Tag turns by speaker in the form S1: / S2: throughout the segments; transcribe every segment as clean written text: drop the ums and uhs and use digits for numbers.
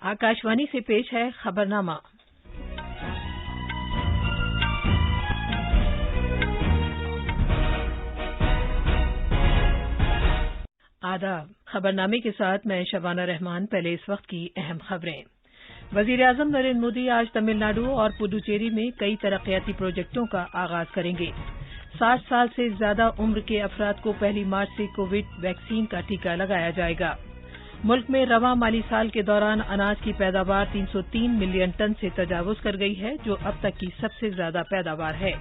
S1: आकाशवाणी से पेश है खबरनामा। आदाब। खबरनामे के साथ मैं शबाना रहमान। पहले इस वक्त की अहम खबरें। वजीर आजम नरेंद्र मोदी आज तमिलनाडु और पुडुचेरी में कई तरक्याती प्रोजेक्टों का आगाज करेंगे। 60 साल से ज्यादा उम्र के अफराद को 1 मार्च से कोविड वैक्सीन का टीका लगाया जाएगा। मुल्क में रवां माली साल के दौरान अनाज की पैदावार 303 मिलियन टन से तजावुज कर गई है, जो अब तक की सबसे ज्यादा पैदावार है।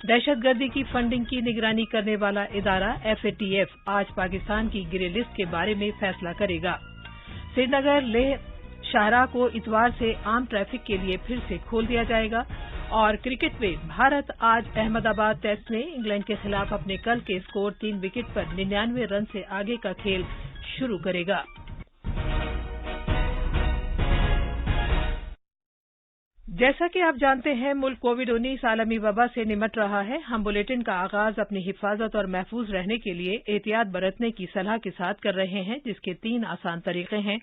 S1: दहशतगर्दी की फंडिंग की निगरानी करने वाला इदारा FATF आज पाकिस्तान की ग्रे लिस्ट के बारे में फैसला करेगा। श्रीनगर लेह शाहराह को इतवार से आम ट्रैफिक के लिए फिर से खोल दिया जाएगा। और क्रिकेट में भारत आज अहमदाबाद टेस्ट में इंग्लैंड के खिलाफ अपने कल के स्कोर 3 विकेट पर 99 रन से आगे का खेल शुरू करेगा। जैसा कि आप जानते हैं, मुल्क कोविड-19 आलमी वबा से निमट रहा है। हम बुलेटिन का आगाज अपनी हिफाजत और महफूज रहने के लिए एहतियात बरतने की सलाह के साथ कर रहे हैं, जिसके 3 आसान तरीके हैं।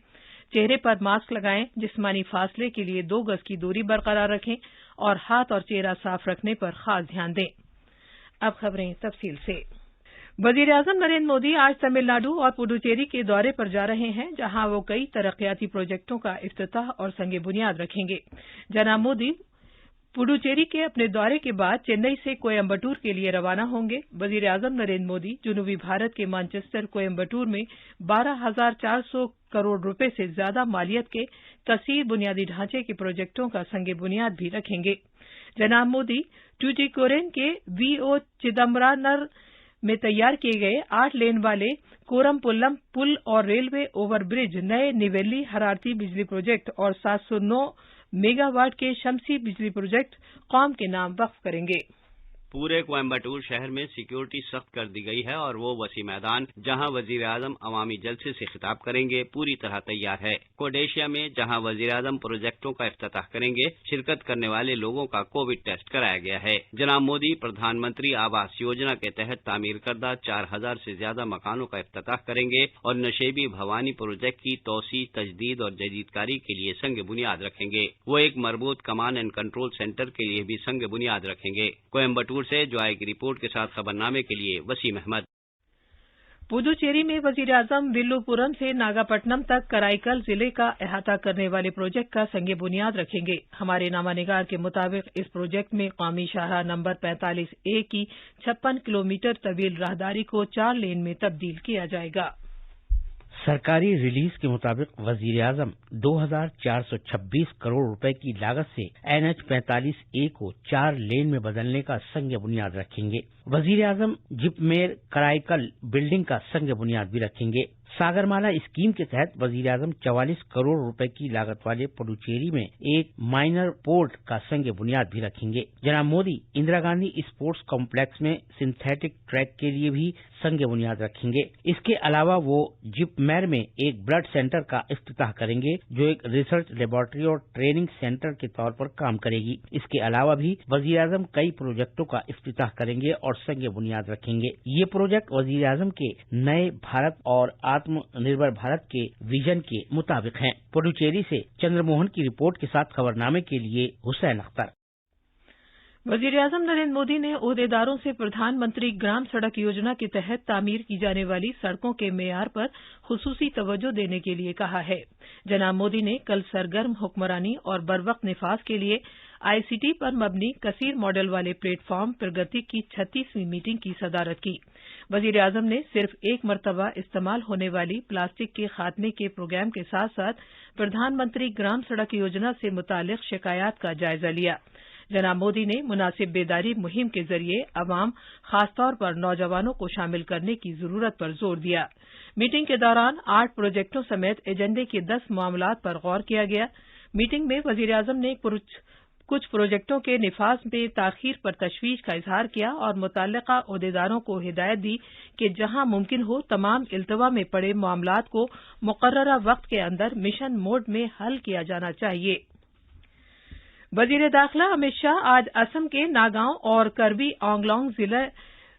S1: चेहरे पर मास्क लगाएं, जिस्मानी फासले के लिए 2 गज की दूरी बरकरार रखें और हाथ और चेहरा साफ रखने पर खास ध्यान दें। अब खबरें तफसील से। वजीर आजम नरेंद्र मोदी आज तमिलनाडु और पुडुचेरी के दौरे पर जा रहे हैं, जहां वो कई तरक्याती प्रोजेक्टों का इफ्तिताह और संगे बुनियाद रखेंगे। जनाब मोदी पुडुचेरी के अपने दौरे के बाद चेन्नई से कोयम्बटूर के लिए रवाना होंगे। वजीर आजम नरेंद्र मोदी जनूबी भारत के मैनचेस्टर कोयम्बटूर में 12,400 करोड़ रुपए से ज्यादा मालियत के कसीर बुनियादी ढांचे के प्रोजेक्टों का संगे बुनियाद भी रखेंगे। जनाब मोदी ट्यूटिकोरिन के VO चिदम्बरानर में तैयार किए गए 8 लेन वाले कोरमपुल्लम पुल और रेलवे ओवरब्रिज, नए निवेली हरारती बिजली प्रोजेक्ट और 709 मेगावाट के शमसी बिजली प्रोजेक्ट कौम के नाम वक्फ करेंगे।
S2: पूरे कोयम्बटूर शहर में सिक्योरिटी सख्त कर दी गई है और वो वसी मैदान जहां वजीर आजम अवामी जलसे से खिताब करेंगे पूरी तरह तैयार है। कोडेशिया में जहां वजीर आजम प्रोजेक्टों का इफ्तिताह करेंगे, शिरकत करने वाले लोगों का कोविड टेस्ट कराया गया है। जनाब मोदी प्रधानमंत्री आवास योजना के तहत तामीर करदा 4000 से ज्यादा मकानों का इफ्तिताह करेंगे और नशेबी भवानी प्रोजेक्ट की तोसी, तजदीद और जदीदकारी के लिए संग बुनियाद रखेंगे। वो एक मरबूत कमांड एंड कंट्रोल सेंटर के लिए भी संग बुनियाद रखेंगे। कोयम्बटूर से ज्वाई की रिपोर्ट के साथ खबरनामे के लिए वसीम अहमद।
S1: पुदुचेरी में वजीर आजम विल्लुपुरम से नागापट्टनम तक कराईकल जिले का अहाता करने वाले प्रोजेक्ट का संगे बुनियाद रखेंगे। हमारे नामानिगार के मुताबिक इस प्रोजेक्ट में कौमी शाहराह नंबर 45A की 56 किलोमीटर तवील राहदारी को 4 लेन में तब्दील किया जाएगा।
S3: सरकारी रिलीज के मुताबिक वजीर आजम 2,426 करोड़ रुपए की लागत से NH 45A को 4 लेन में बदलने का संग बुनियाद रखेंगे। वजीर आजम जिपमेर कराईकल बिल्डिंग का संग बुनियाद भी रखेंगे। सागरमाला स्कीम के तहत वजीर आजम 44 करोड़ रुपए की लागत वाले पुडुचेरी में एक माइनर पोर्ट का संग बुनियाद भी रखेंगे। जनाब मोदी इंदिरा गांधी स्पोर्ट्स कॉम्प्लेक्स में सिंथेटिक ट्रैक के लिए भी संग बुनियाद रखेंगे। इसके अलावा वो जिपमेर में एक ब्लड सेंटर का इफ्तिताह करेंगे, जो एक रिसर्च लेबोरेटरी और ट्रेनिंग सेंटर के तौर पर काम करेगी। इसके अलावा भी वजीर आजम कई प्रोजेक्टों का इफ्तिताह करेंगे और संग बुनियाद रखेंगे। ये प्रोजेक्ट वजीर आजम के नए भारत और आत्मनिर्भर भारत के विजन के मुताबिक हैं। पुडुचेरी से चंद्रमोहन की रिपोर्ट के साथ खबरनामे के लिए हुसैन अख्तर।
S1: वजीर आजम नरेंद्र मोदी ने ओहदेदारों से प्रधानमंत्री ग्राम सड़क योजना के तहत तामीर की जाने वाली सड़कों के मेयार पर खुसूसी तवज्जो देने के लिए कहा है। जनाब मोदी ने कल सरगर्म हुक्मरानी और बरवक्त निफाज के लिए ICT पर मबनी कसीर मॉडल वाले प्लेटफॉर्म प्रगति की 36वीं मीटिंग की सदारत की। वजीर आजम ने सिर्फ एक मरतबा इस्तेमाल होने वाली प्लास्टिक के खात्मे के प्रोग्राम के साथ साथ प्रधानमंत्री ग्राम सड़क योजना से मुतालिक शिकायत का जायजा लिया। जनाब मोदी ने मुनासिब बेदारी मुहिम के जरिए अवाम, खासतौर पर नौजवानों को शामिल करने की जरूरत पर जोर दिया। मीटिंग के दौरान 8 प्रोजेक्टों समेत एजेंडे के 10 मामलात पर गौर किया गया। मीटिंग में वजीर आजम ने कुछ प्रोजेक्टों के निफाज में ताखीर पर तशवीश का इजहार किया और मुतल्लिका ओहदेदारों को हिदायत दी कि जहां मुमकिन हो तमाम इल्तवा में पड़े मामलात को मुकर्ररा वक्त के अंदर मिशन मोड में हल किया जाना चाहिए। वजीर दाखिला अमित शाह आज असम के नागांव और करबी आंगलोंग जिले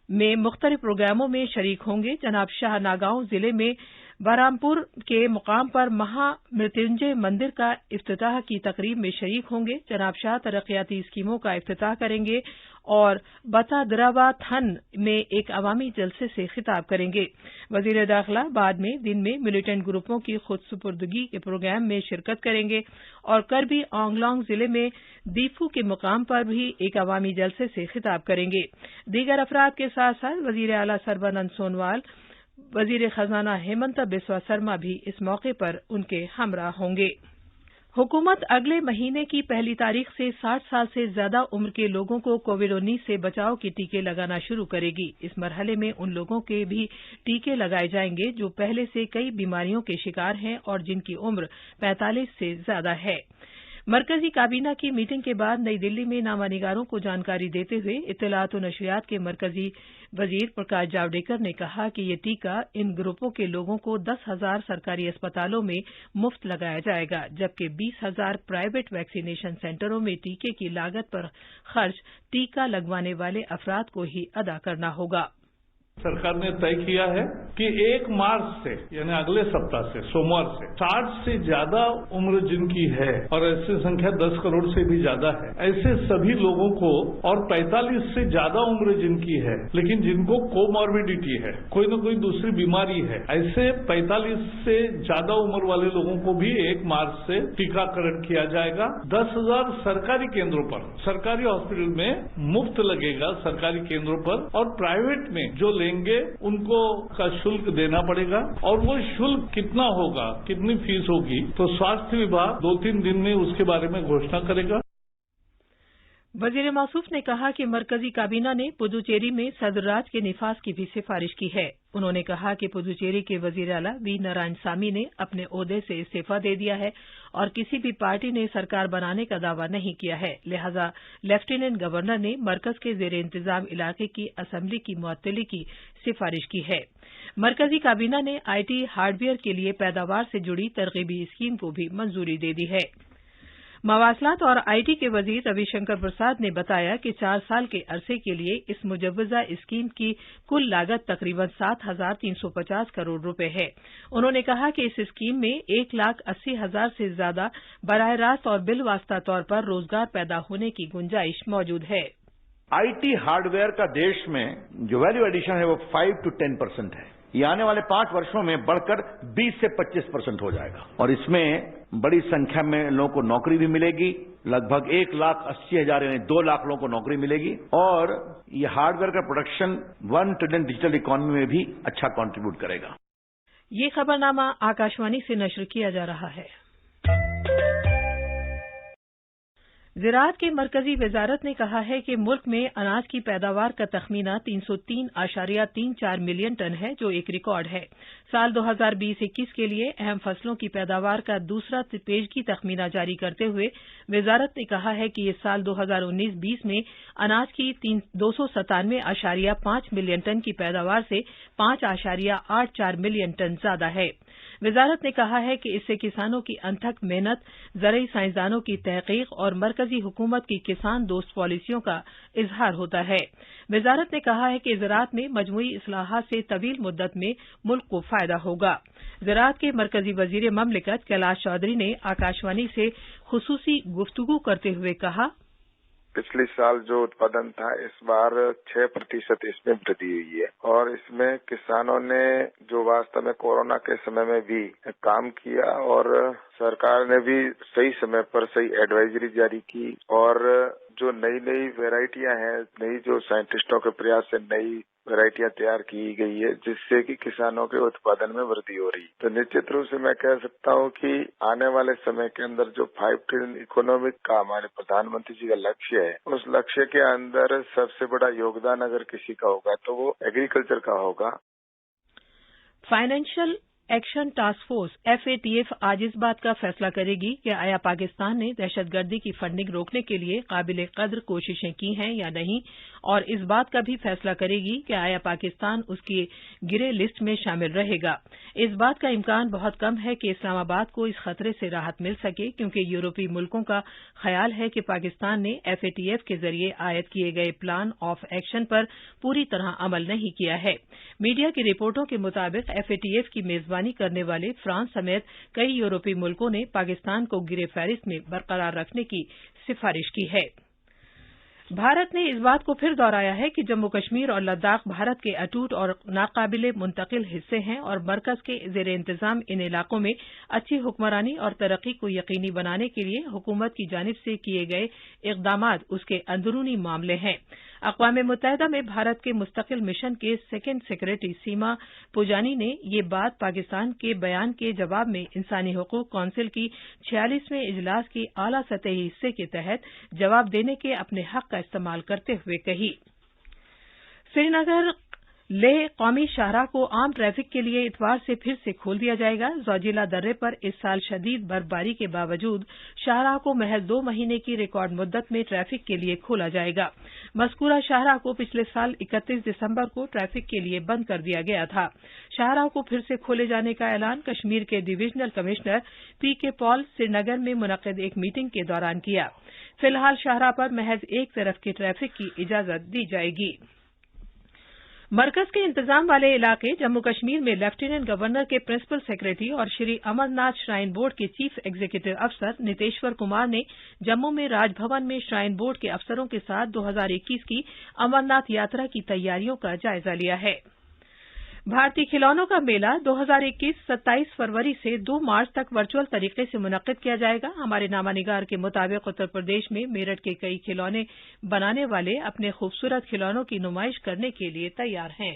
S1: में मुख्तलिफ प्रोग्रामों में शरीक होंगे। जनाब शाह नागांव जिले में बहरामपुर के मुकाम पर महामृत्युंजय मंदिर का इफ्तिताह की तकरीब में शरीक होंगे। जनाब शाह तरक्याती स्कीमों का इफ्तिताह करेंगे और बतादरावा थन में एक अवामी जलसे से खिताब करेंगे। वजीर दाखिला बाद में दिन में मिलिटेंट ग्रुपों की खुदसुपुर्दगी के प्रोग्राम में शिरकत करेंगे और करबी आंगलोंग जिले में दीफू के मुकाम पर भी एक अवामी जलसे से खिताब करेंगे। दीगर अफराद के साथ साथ वजीर आला सर्बानंद सोनोवाल, वजीर खजाना हेमंत बिस्वा शर्मा भी इस मौके पर उनके हमरा होंगे। हुकूमत अगले महीने की 1 तारीख से 60 साल से ज्यादा उम्र के लोगों को कोविड-19 से बचाव के टीके लगाना शुरू करेगी। इस मरहले में उन लोगों के भी टीके लगाए जाएंगे जो पहले से कई बीमारियों के शिकार हैं और जिनकी उम्र 45 से ज्यादा है। मरकजी काबीना की मीटिंग के बाद नई दिल्ली में नामानिगारों को जानकारी देते हुए इत्तलात और नशरियात के मरकजी वजीर प्रकाश जावड़ेकर ने कहा कि ये टीका इन ग्रुपों के लोगों को 10,000 सरकारी अस्पतालों में मुफ्त लगाया जाएगा, जबकि 20,000 प्राइवेट वैक्सीनेशन सेंटरों में टीके की लागत पर खर्च टीका लगवाने वाले अफराद को ही अदा करना होगा।
S4: सरकार ने तय किया है कि 1 मार्च से यानी अगले सप्ताह से सोमवार से 60 से ज्यादा उम्र जिनकी है और ऐसी संख्या 10 करोड़ से भी ज्यादा है, ऐसे सभी लोगों को और 45 से ज्यादा उम्र जिनकी है लेकिन जिनको कोमॉर्बिडिटी है, कोई न कोई दूसरी बीमारी है, ऐसे 45 से ज्यादा उम्र वाले लोगों को भी 1 मार्च से टीकाकरण किया जाएगा। 10,000 सरकारी केंद्रों पर, सरकारी हॉस्पिटल में मुफ्त लगेगा सरकारी केंद्रों पर, और प्राइवेट में जो लेंगे उनको का शुल्क देना पड़ेगा। और वो शुल्क कितना होगा, कितनी फीस होगी, तो स्वास्थ्य विभाग 2-3 दिन में उसके बारे में घोषणा करेगा।
S1: वजीर मौसूफ ने कहा कि मरकजी काबीना ने पुदुचेरी में सदरराज के निफाज की भी सिफारिश की है। उन्होंने कहा कि पुदुचेरी के वजीर आला वी नारायणसामी ने अपने ओहदे से इस्तीफा दे दिया है और किसी भी पार्टी ने सरकार बनाने का दावा नहीं किया है, लिहाजा लेफ्टिनेंट गवर्नर ने मरकज के जेर इंतजाम इलाके की असेंबली की मुअत्तली की सिफारिश की है। मरकजी काबीना ने आईटी हार्डवेयर के लिए पैदावार से जुड़ी तरगीबी स्कीम को भी मंजूरी दे दी है। मवासलात और आईटी के वजीर रविशंकर प्रसाद ने बताया कि 4 साल के अरसे के लिए इस मुजव्वजा स्कीम की कुल लागत तकरीबन 7,350 करोड़ रुपए है। उन्होंने कहा कि इस स्कीम में 1,80,000 से ज्यादा बराह रास्त और बिलवास्ता तौर पर रोजगार पैदा होने की गुंजाइश मौजूद है।
S5: आईटी हार्डवेयर का देश में जो वैल्यू एडिशन है वो 5 to 10% है। ये आने वाले 5 वर्षों में बढ़कर 20 से 25% हो जाएगा और इसमें बड़ी संख्या में लोगों को नौकरी भी मिलेगी। लगभग 1,80,000 यानी 2 लाख लोगों को नौकरी मिलेगी और ये हार्डवेयर का प्रोडक्शन 1 ट्रिलियन डिजिटल इकोनॉमी में भी अच्छा कंट्रीब्यूट करेगा।
S1: ये खबरनामा आकाशवाणी से नश्र किया जा रहा है। ज़राअत के मरकजी वजारत ने कहा है कि मुल्क में अनाज की पैदावार का तखमीना 303.34 मिलियन टन है, जो एक रिकॉर्ड है। साल 2020-21 के लिए अहम फसलों की पैदावार का दूसरा पेशगी तखमीना जारी करते हुए वजारत ने कहा है कि इस साल 2019-20 में अनाज की 297.5 मिलियन टन की पैदावार से 5.84 मिलियन टन ज्यादा है। वजारत ने कहा है कि इससे किसानों की अनथक मेहनत, ज़रई साइंसदानों की तहकीक और मरकजी हुकूमत की किसान दोस्त पॉलिसियों का इजहार होता है। वजारत ने कहा है कि ज़राअत में मजमूई इस्लाहात से तवील मुद्दत में मुल्क को फायदा होगा। ज़राअत के मरकजी वजीर ममलिकत कैलाश चौधरी ने आकाशवाणी से खुसूसी गुफ्तगू करते हुए कहा,
S6: पिछले साल जो उत्पादन था इस बार 6% इसमें वृद्धि हुई है और इसमें किसानों ने जो वास्तव में कोरोना के समय में भी काम किया और सरकार ने भी सही समय पर सही एडवाइजरी जारी की और जो नई वैरायटियां हैं, नई जो साइंटिस्टों के प्रयास से नई वैरायटियां तैयार की गई है जिससे कि किसानों के उत्पादन में वृद्धि हो रही है। तो निश्चित रूप से मैं कह सकता हूं कि आने वाले समय के अंदर जो 5 ट्रिलियन इकोनॉमिक का हमारे प्रधानमंत्री जी का लक्ष्य है, उस लक्ष्य के अंदर सबसे बड़ा योगदान अगर किसी का होगा तो वो एग्रीकल्चर का होगा।
S1: Financial action task force FATF आज इस बात का फैसला करेगी कि आया पाकिस्तान ने दहशतगर्दी की फंडिंग रोकने के लिए काबिल कद्र कोशिशें की हैं या नहीं, और इस बात का भी फैसला करेगी कि आया पाकिस्तान उसकी गिरे लिस्ट में शामिल रहेगा। इस बात का इम्कान बहुत कम है कि इस्लामाबाद को इस खतरे से राहत मिल सके, क्योंकि यूरोपीय मुल्कों का ख्याल है कि पाकिस्तान ने FATF के जरिए आयद किए गए प्लान ऑफ एक्शन पर पूरी तरह अमल नहीं किया है। मीडिया की रिपोर्टों के मुताबिक FATF की मेजबानी मेजबानी करने वाले फ्रांस समेत कई यूरोपीय मुल्कों ने पाकिस्तान को गिरे फहरिस्त में बरकरार रखने की सिफारिश की है। भारत ने इस बात को फिर दोहराया है कि जम्मू कश्मीर और लद्दाख भारत के अटूट और नाकाबिले मुंतकिल हिस्से हैं और मरकज के ज़ेर इंतजाम इन इलाकों में अच्छी हुक्मरानी और तरक्की को यकीनी बनाने के लिए हुकूमत की जानिब से किए गए इक़दामात उसके अंदरूनी मामले हैं। अक़वाम मुत्तहिदा में भारत के मुस्तकिल मिशन के सेकेंड सेक्रेटरी सीमा पुजानी ने ये बात पाकिस्तान के बयान के जवाब में इंसानी हकूक़ कौंसिल की 46वें इजलास के आला सतही हिस्से के तहत जवाब देने के अपने हक का इस्तेमाल करते हुए कही। श्रीनगर लेह कौमी शाहराह को आम ट्रैफिक के लिए इतवार से फिर से खोल दिया जाएगा। जोजिला दर्रे पर इस साल शदीद बर्फबारी के बावजूद शाहराह को महज 2 महीने की रिकॉर्ड मुद्दत में ट्रैफिक के लिए खोला जाएगा। मज़कूरा शाहराह को पिछले साल 31 दिसंबर को ट्रैफिक के लिए बंद कर दिया गया था। शाहराह को फिर से खोले जाने का ऐलान कश्मीर के डिवीजनल कमिश्नर पीके पॉल श्रीनगर में मुनक़िद एक मीटिंग के दौरान किया। फिलहाल शाहराह पर महज एक तरफ के ट्रैफिक की इजाजत दी जाएगी। मरकज के इंतजाम वाले इलाके जम्मू कश्मीर में लेफ्टिनेंट गवर्नर के प्रिंसिपल सेक्रेटरी और श्री अमरनाथ श्राइन बोर्ड के चीफ एग्जीक्यूटिव अफसर नितेश्वर कुमार ने जम्मू में राजभवन में श्राइन बोर्ड के अफसरों के साथ 2021 की अमरनाथ यात्रा की तैयारियों का जायजा लिया है। भारतीय खिलौनों का मेला 2021 27 फरवरी से 2 मार्च तक वर्चुअल तरीके से मुनक्किद किया जाएगा। हमारे नामानिगार के मुताबिक उत्तर प्रदेश में मेरठ के कई खिलौने बनाने वाले अपने खूबसूरत खिलौनों की नुमाइश करने के लिए तैयार हैं।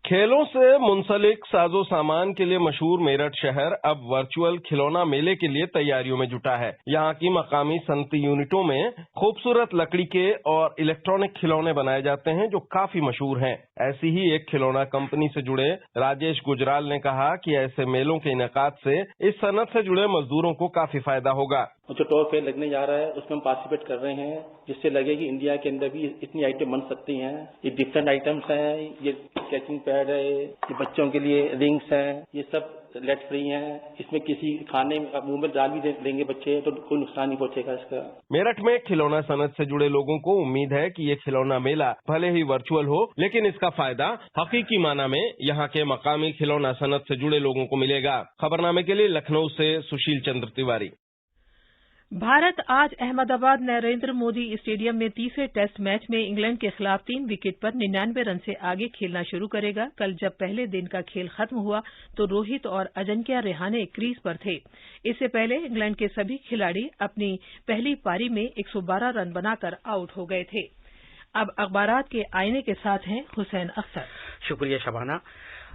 S7: खेलों से मुंसलिक साजो सामान के लिए मशहूर मेरठ शहर अब वर्चुअल खिलौना मेले के लिए तैयारियों में जुटा है। यहाँ की मकामी सनती यूनिटों में खूबसूरत लकड़ी के और इलेक्ट्रॉनिक खिलौने बनाए जाते हैं जो काफी मशहूर हैं। ऐसी ही एक खिलौना कंपनी से जुड़े राजेश गुजराल ने कहा कि ऐसे मेलों के इनेकाद से इस सनत से जुड़े मजदूरों को काफी फायदा होगा।
S8: जो टॉय फेयर लगने जा रहा है उसमें हम पार्टिसिपेट कर रहे हैं, जिससे लगे कि इंडिया के अंदर भी इतनी आइटम बन सकती हैं। ये डिफरेंट आइटम्स हैं, ये कैचिंग पैड है, ये बच्चों के लिए रिंग्स हैं, ये सब लेट फ्री हैं। इसमें किसी खाने में मुंह में डाल भी देंगे बच्चे तो कोई नुकसान नहीं पहुंचेगा इसका।
S7: मेरठ में खिलौना सनत से जुड़े लोगों को उम्मीद है कि ये खिलौना मेला भले ही वर्चुअल हो, लेकिन इसका फायदा हकीकी माना में यहाँ के मकामी खिलौना सनत से जुड़े लोगों को मिलेगा। खबरनामे के लिए लखनऊ से सुशील चंद्र तिवारी।
S1: भारत आज अहमदाबाद नरेंद्र मोदी स्टेडियम में तीसरे टेस्ट मैच में इंग्लैंड के खिलाफ 3 विकेट पर 99 रन से आगे खेलना शुरू करेगा। कल जब पहले दिन का खेल खत्म हुआ तो रोहित और अजिंक्य रहाणे क्रीज पर थे। इससे पहले इंग्लैंड के सभी खिलाड़ी अपनी पहली पारी में 112 रन बनाकर आउट हो गए थे। अब अखबारात के आईने के साथ हैं हुसैन अख्तर।
S3: शुक्रिया शबाना।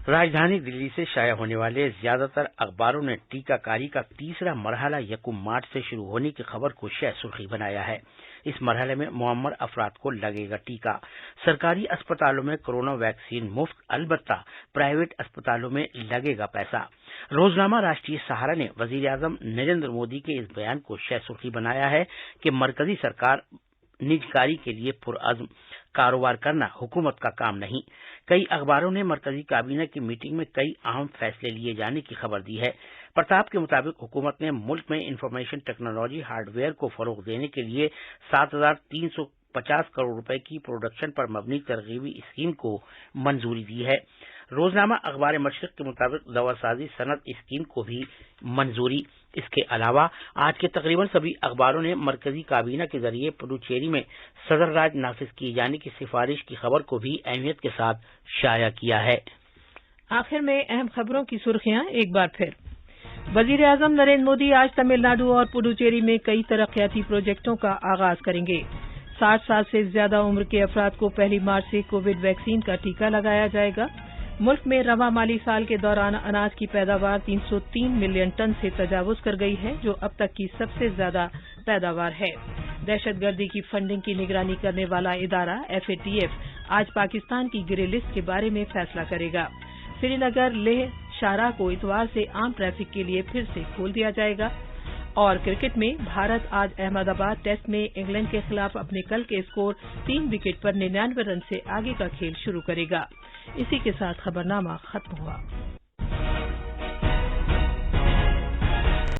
S3: राजधानी दिल्ली से शाया होने वाले ज्यादातर अखबारों ने टीकाकारी का तीसरा मरहला यकुम मार्च से शुरू होने की खबर को शह सुर्खी बनाया है। इस मरहले में मुअम्मर अफराद को लगेगा टीका। सरकारी अस्पतालों में कोरोना वैक्सीन मुफ्त, अलबत्ता प्राइवेट अस्पतालों में लगेगा पैसा। रोजनामा राष्ट्रीय सहारा ने वजीर आजम नरेंद्र मोदी के इस बयान को शह सुर्खी बनाया है कि मरकजी सरकार निजकारी के लिए पुरअज़्म, कारोबार करना हुकूमत का काम नहीं। कई अखबारों ने मरकजी काबीना की मीटिंग में कई अहम फैसले लिए जाने की खबर दी है। प्रताप के मुताबिक हुकूमत ने मुल्क में इंफॉर्मेशन टेक्नोलॉजी हार्डवेयर को फरोग देने के लिए 7,350 करोड़ रुपए की प्रोडक्शन पर मबनी तरगीबी स्कीम को मंजूरी दी है। रोजनामा अखबार मशरिक के मुताबिक दवासाजी सनत स्कीम को भी मंजूरी। इसके अलावा आज के तकरीबन सभी अखबारों ने मरकजी काबीना के जरिए पुडुचेरी में सदर राज नाफिज किए जाने की सिफारिश की खबर को भी अहमियत के साथ शाया किया है।
S1: आखिर में अहम खबरों की सुर्खियां एक बार फिर। वजीर आजम नरेंद्र मोदी आज तमिलनाडु और पुडुचेरी में कई तरक्याती प्रोजेक्टों का आगाज करेंगे। 60 साल से ज्यादा उम्र के अफराद को 1 मार्च से कोविड वैक्सीन का टीका लगाया जाएगा। मुल्क में रवा माली साल के दौरान अनाज की पैदावार 303 मिलियन टन से तजावुज कर गई है, जो अब तक की सबसे ज्यादा पैदावार है। दहशतगर्दी की फंडिंग की निगरानी करने वाला इदारा FATF आज पाकिस्तान की ग्रे लिस्ट के बारे में फैसला करेगा। श्रीनगर लेह शाहराह को इतवार से आम ट्रैफिक के लिए फिर से खोल दिया जाएगा। और क्रिकेट में भारत आज अहमदाबाद टेस्ट में इंग्लैंड के खिलाफ अपने कल के स्कोर 3 विकेट पर 99 रन से आगे का खेल शुरू करेगा। इसी के साथ खबरनामा खत्म हुआ।